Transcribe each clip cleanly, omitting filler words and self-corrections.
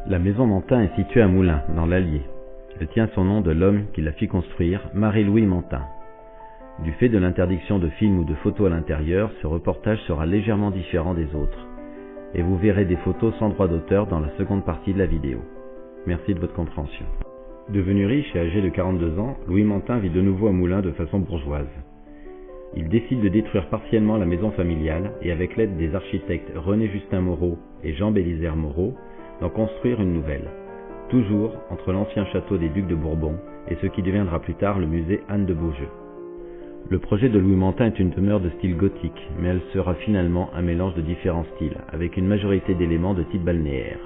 La maison Mantin est située à Moulins, dans l'Allier. Elle tient son nom de l'homme qui la fit construire, Marie-Louis Mantin. Du fait de l'interdiction de films ou de photos à l'intérieur, ce reportage sera légèrement différent des autres. Et vous verrez des photos sans droit d'auteur dans la seconde partie de la vidéo. Merci de votre compréhension. Devenu riche et âgé de 42 ans, Louis Mantin vit de nouveau à Moulins de façon bourgeoise. Il décide de détruire partiellement la maison familiale et avec l'aide des architectes René-Justin Moreau et Jean Bélisaire Moreau, d'en construire une nouvelle. Toujours entre l'ancien château des Ducs de Bourbon et ce qui deviendra plus tard le musée Anne de Beaujeu. Le projet de Louis Mantin est une demeure de style gothique, mais elle sera finalement un mélange de différents styles, avec une majorité d'éléments de type balnéaire.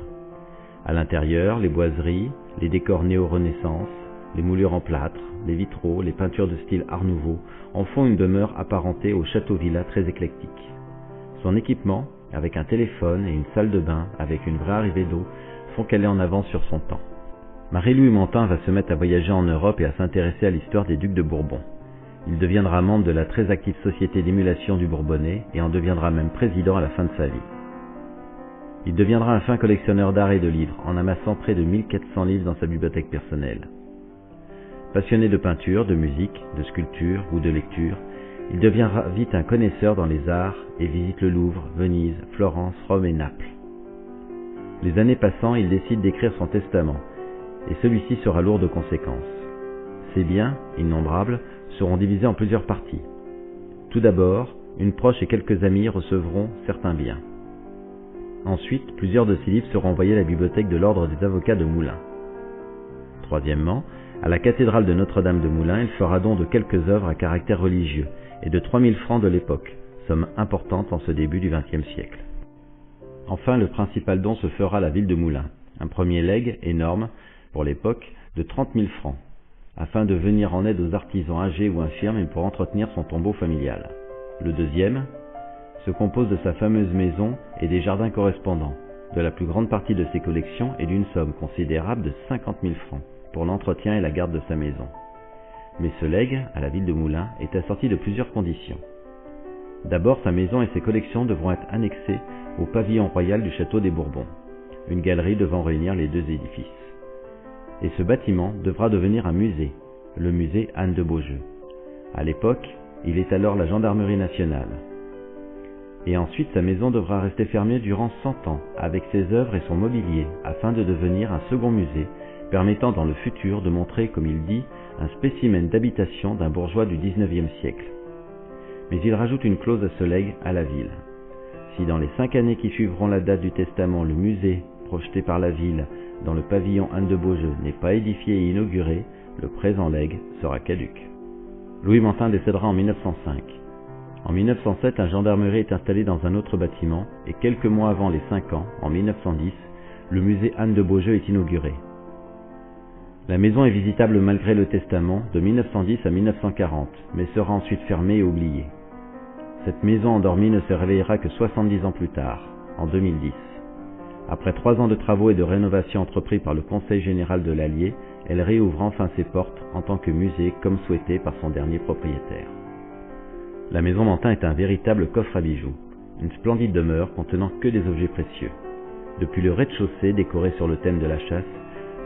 À l'intérieur, les boiseries, les décors néo-renaissance, les moulures en plâtre, les vitraux, les peintures de style Art Nouveau en font une demeure apparentée au château-villa très éclectique. Son équipement, avec un téléphone et une salle de bain avec une vraie arrivée d'eau, font qu'elle est en avance sur son temps. Marie-Louis Mantin va se mettre à voyager en Europe et à s'intéresser à l'histoire des Ducs de Bourbon. Il deviendra membre de la très active Société d'émulation du Bourbonnais et en deviendra même président à la fin de sa vie. Il deviendra un fin collectionneur d'art et de livres, en amassant près de 1400 livres dans sa bibliothèque personnelle. Passionné de peinture, de musique, de sculpture ou de lecture, il deviendra vite un connaisseur dans les arts et visite le Louvre, Venise, Florence, Rome et Naples. Les années passant, il décide d'écrire son testament, et celui-ci sera lourd de conséquences. Ses biens, innombrables, seront divisés en plusieurs parties. Tout d'abord, une proche et quelques amis recevront certains biens. Ensuite, plusieurs de ses livres seront envoyés à la bibliothèque de l'Ordre des avocats de Moulins. Troisièmement, à la cathédrale de Notre-Dame de Moulins, il fera don de quelques œuvres à caractère religieux et de 3000 francs de l'époque, somme importante en ce début du XXe siècle. Enfin, le principal don se fera à la ville de Moulins, un premier legs énorme pour l'époque de 30 000 francs, afin de venir en aide aux artisans âgés ou infirmes et pour entretenir son tombeau familial. Le deuxième se compose de sa fameuse maison et des jardins correspondants, de la plus grande partie de ses collections et d'une somme considérable de 50 000 francs pour l'entretien et la garde de sa maison. Mais ce legs à la ville de Moulins est assorti de plusieurs conditions. D'abord, sa maison et ses collections devront être annexées au pavillon royal du château des Bourbons, une galerie devant réunir les deux édifices. Et ce bâtiment devra devenir un musée, le musée Anne de Beaujeu. À l'époque, il est alors la gendarmerie nationale. Et ensuite, sa maison devra rester fermée durant 100 ans, avec ses œuvres et son mobilier, afin de devenir un second musée, permettant dans le futur de montrer, comme il dit, un spécimen d'habitation d'un bourgeois du XIXe siècle. Mais il rajoute une clause à ce legs à la ville. Si dans les 5 années qui suivront la date du testament, le musée, projeté par la ville dans le pavillon Anne de Beaujeu, n'est pas édifié et inauguré, le présent legs sera caduc. Louis Mantin décédera en 1905. En 1907, la gendarmerie est installée dans un autre bâtiment et quelques mois avant les 5 ans, en 1910, le musée Anne de Beaujeu est inauguré. La maison est visitable malgré le testament de 1910 à 1940, mais sera ensuite fermée et oubliée. Cette maison endormie ne se réveillera que 70 ans plus tard, en 2010. Après 3 ans de travaux et de rénovation entrepris par le Conseil général de l'Allier, elle réouvre enfin ses portes en tant que musée comme souhaité par son dernier propriétaire. La maison Mantin est un véritable coffre à bijoux, une splendide demeure contenant que des objets précieux. Depuis le rez-de-chaussée décoré sur le thème de la chasse,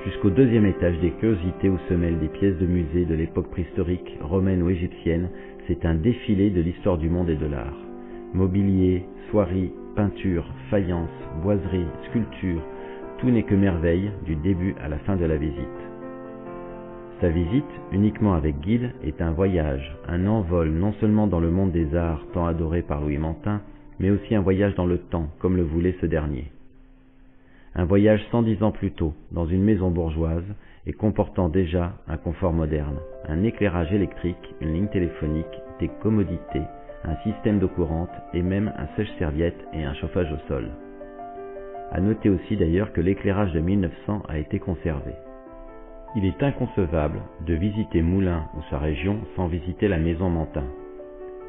jusqu'au 2e étage des curiosités où se mêlent des pièces de musée de l'époque préhistorique, romaine ou égyptienne, c'est un défilé de l'histoire du monde et de l'art. Mobilier, soieries, peinture, faïence, boiserie, sculpture, tout n'est que merveille du début à la fin de la visite. Sa visite, uniquement avec guide, est un voyage, un envol non seulement dans le monde des arts tant adoré par Louis Mantin, mais aussi un voyage dans le temps, comme le voulait ce dernier. Un voyage 110 ans plus tôt, dans une maison bourgeoise, et comportant déjà un confort moderne, un éclairage électrique, une ligne téléphonique, des commodités, un système d'eau courante et même un sèche-serviette et un chauffage au sol. À noter aussi d'ailleurs que l'éclairage de 1900 a été conservé. Il est inconcevable de visiter Moulins ou sa région sans visiter la maison Mantin.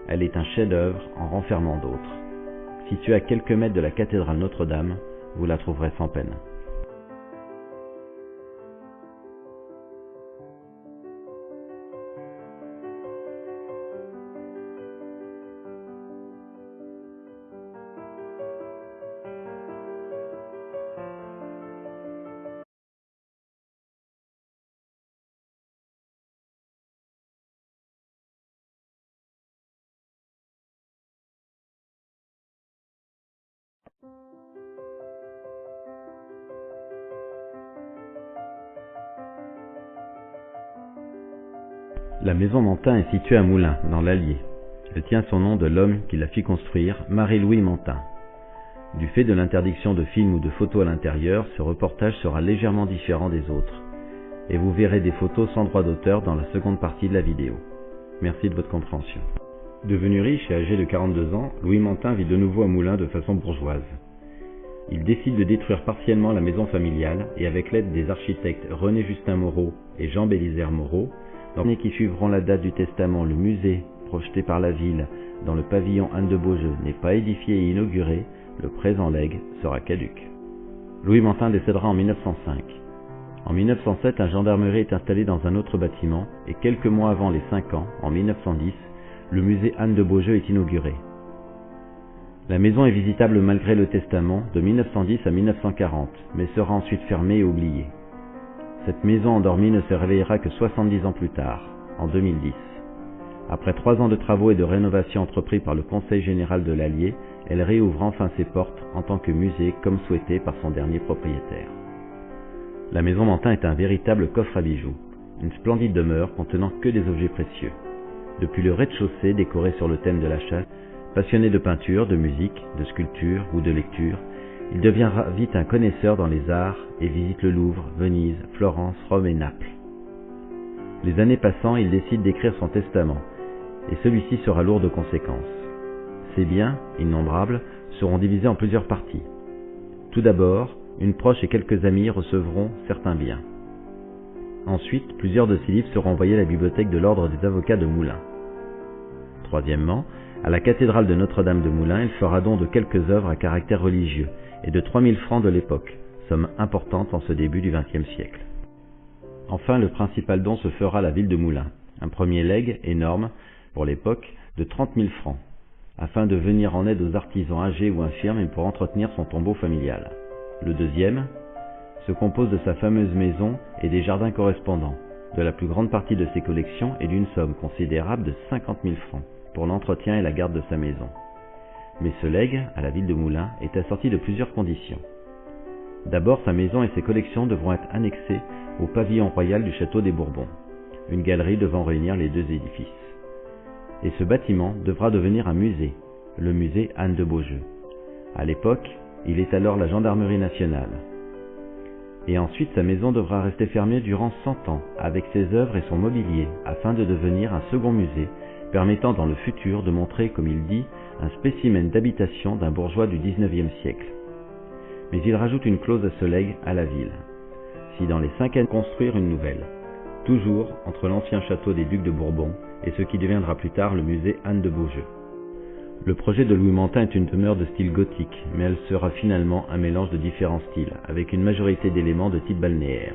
Elle est un chef-d'œuvre en renfermant d'autres. Située à quelques mètres de la cathédrale Notre-Dame, vous la trouverez sans peine. La maison Mantin est située à Moulins, dans l'Allier. Elle tient son nom de l'homme qui la fit construire, Marie-Louis Mantin. Du fait de l'interdiction de films ou de photos à l'intérieur, ce reportage sera légèrement différent des autres. Et vous verrez des photos sans droit d'auteur dans la seconde partie de la vidéo. Merci de votre compréhension. Devenu riche et âgé de 42 ans, Louis Mantin vit de nouveau à Moulins de façon bourgeoise. Il décide de détruire partiellement la maison familiale et avec l'aide des architectes René-Justin Moreau et Jean Bélisaire Moreau, dans les années qui suivront la date du testament, le musée, projeté par la ville dans le pavillon Anne de Beaujeu, n'est pas édifié et inauguré, le présent legs sera caduc. Louis Mantin décédera en 1905. En 1907, un gendarmerie est installé dans un autre bâtiment et quelques mois avant les 5 ans, en 1910, le musée Anne de Beaujeu est inauguré. La maison est visitable malgré le testament de 1910 à 1940, mais sera ensuite fermée et oubliée. Cette maison endormie ne se réveillera que 70 ans plus tard, en 2010. Après 3 ans de travaux et de rénovation entrepris par le Conseil général de l'Allier, elle réouvre enfin ses portes en tant que musée comme souhaité par son dernier propriétaire. La maison Mantin est un véritable coffre à bijoux, une splendide demeure contenant que des objets précieux. Depuis le rez-de-chaussée décoré sur le thème de la chasse, passionné de peinture, de musique, de sculpture ou de lecture, il deviendra vite un connaisseur dans les arts et visite le Louvre, Venise, Florence, Rome et Naples. Les années passant, il décide d'écrire son testament, et celui-ci sera lourd de conséquences. Ses biens, innombrables, seront divisés en plusieurs parties. Tout d'abord, une proche et quelques amis recevront certains biens. Ensuite, plusieurs de ses livres seront envoyés à la bibliothèque de l'Ordre des avocats de Moulins. Troisièmement, à la cathédrale de Notre-Dame de Moulins, il fera don de quelques œuvres à caractère religieux et de 3000 francs de l'époque, somme importante en ce début du XXe siècle. Enfin, le principal don se fera à la ville de Moulins, un premier legs énorme, pour l'époque, de 30 000 francs, afin de venir en aide aux artisans âgés ou infirmes et pour entretenir son tombeau familial. Le deuxième se compose de sa fameuse maison et des jardins correspondants, de la plus grande partie de ses collections et d'une somme considérable de 50 000 francs pour l'entretien et la garde de sa maison. Mais ce legs, à la ville de Moulins, est assorti de plusieurs conditions. D'abord, sa maison et ses collections devront être annexées au pavillon royal du château des Bourbons, une galerie devant réunir les deux édifices. Et ce bâtiment devra devenir un musée, le musée Anne de Beaujeu. À l'époque, il est alors la gendarmerie nationale. Et ensuite, sa maison devra rester fermée durant 100 ans, avec ses œuvres et son mobilier, afin de devenir un second musée, permettant dans le futur de montrer, comme il dit, un spécimen d'habitation d'un bourgeois du XIXe siècle. Mais il rajoute une clause à ce legs à la ville. Si dans les 5 années construire une nouvelle, toujours entre l'ancien château des Ducs de Bourbon et ce qui deviendra plus tard le musée Anne de Beaujeu. Le projet de Louis Mantin est une demeure de style gothique, mais elle sera finalement un mélange de différents styles, avec une majorité d'éléments de type balnéaire.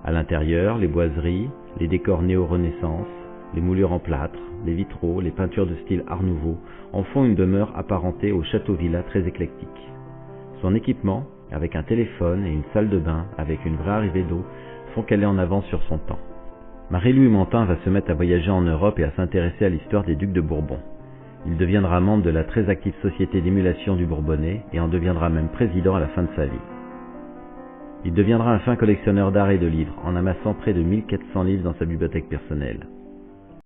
À l'intérieur, les boiseries, les décors néo-renaissance, les moulures en plâtre, les vitraux, les peintures de style Art Nouveau en font une demeure apparentée au château-villa très éclectique. Son équipement, avec un téléphone et une salle de bain avec une vraie arrivée d'eau, font qu'elle est en avance sur son temps. Marie-Louis Mantin va se mettre à voyager en Europe et à s'intéresser à l'histoire des Ducs de Bourbon. Il deviendra membre de la très active Société d'émulation du Bourbonnais et en deviendra même président à la fin de sa vie. Il deviendra un fin collectionneur d'art et de livres, en amassant près de 1400 livres dans sa bibliothèque personnelle.